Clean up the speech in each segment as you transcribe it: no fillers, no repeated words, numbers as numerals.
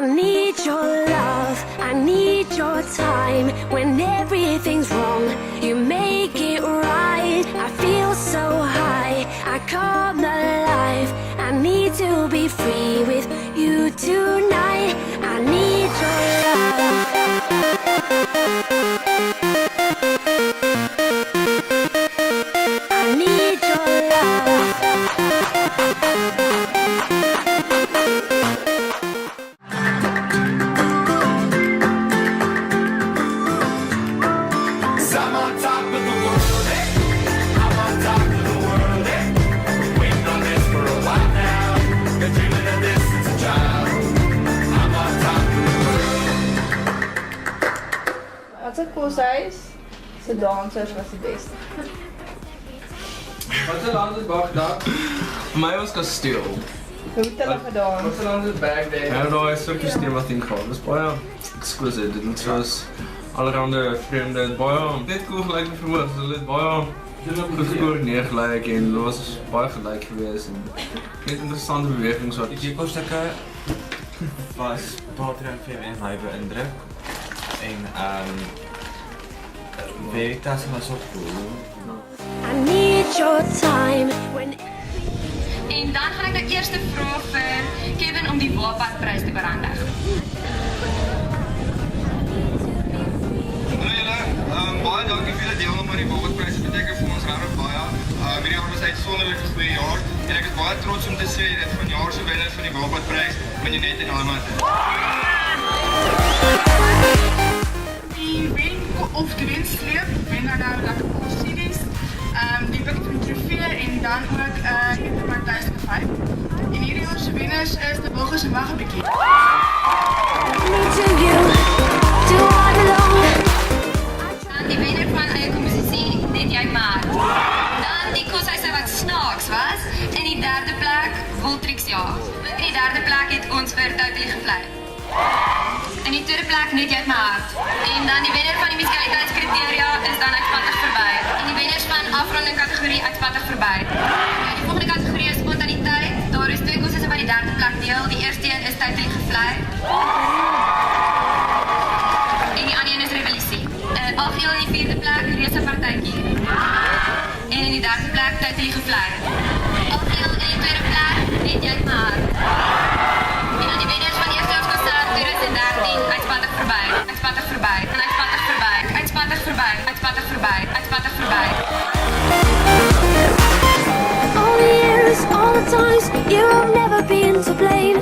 I need your love, I need your time. When everything's wrong, you make it right. I feel so high, I come alive. I need to be free with you tonight. I need your love. I need your love. I'm on top of the world, hey. I'm on top of the world, hey. Waiting on this for a while now. Been dreaming of this since a child. I'm on top of the world. Wat een koolhuis. Ze dansers was die beste. Wat se land het baie gedaan? Vir my was kasteel. Hoe het hulle gedaan? Wat se land het back there? Ja, daai stukkie steen wat ingaan. Dis baie exquisite. Dit is soos allerhande vreemde baie net cool gelyk met vermoë. Hulle het baie goed gekoördineer gelyk en dit was baie gelyk geweest en net interessante bewegings wat Die dekorstukke was Patreon vir my beïndruk en Veritas was ook cool. I need your time. When En dan gaan ek nou eers vra vir Kevin om die Wapadprys te berandig. Hallo julle, baie dankie vir julle deelname aan die Wapadprys. Dit beteken vir ons regtig baie. Hierdie jaar was uitsonderlik 'n goeie jaar en ek is baie trots om te sê dat vanjaar se wenner van die Wapadprys Minjonette en Alma is. Die wen of die wensleep wen dan nou lekker cool series. Die pak van trofee en dan ook het my tuis gevy. En hierdie jaar se wenners is die Burgers en Wag 'n bietjie. me to you, do I belong? Dan die wenner van eie komposisie, net jy maar. Dan die koshuise wat snaaks was. In die derde plek, Voltrix ja. In die derde plek het ons vir Totally gevlei. In die tweede plek net jy uit my hart. En dan die wenner van die musikaaliteitskriteria is dan uitspattig verby. En die wenners van afronding kategorie uitspattig verby. Die volgende kategorie is spontaniteit. Daar is twee koshuise wat die derde plek deel. Die eerste een is Totally gevlei. En die ander een is revolusie. Algeheel in die vierde plek, reuse partytjie. En in die derde plek, Totally gevlei. Algeheel in die tweede plek, net jy uit my hart. En dan die wenners van eerstejaarsconcert 2013, uitspattig verby, uitspattig verby, en uitspattig verby, uitspattig verby, uitspattig verby, uitspattig verby. All the years, all the times, you've never been to blame.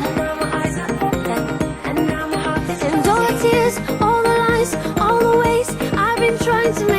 And all the tears, all the lies, all the ways I've been trying to make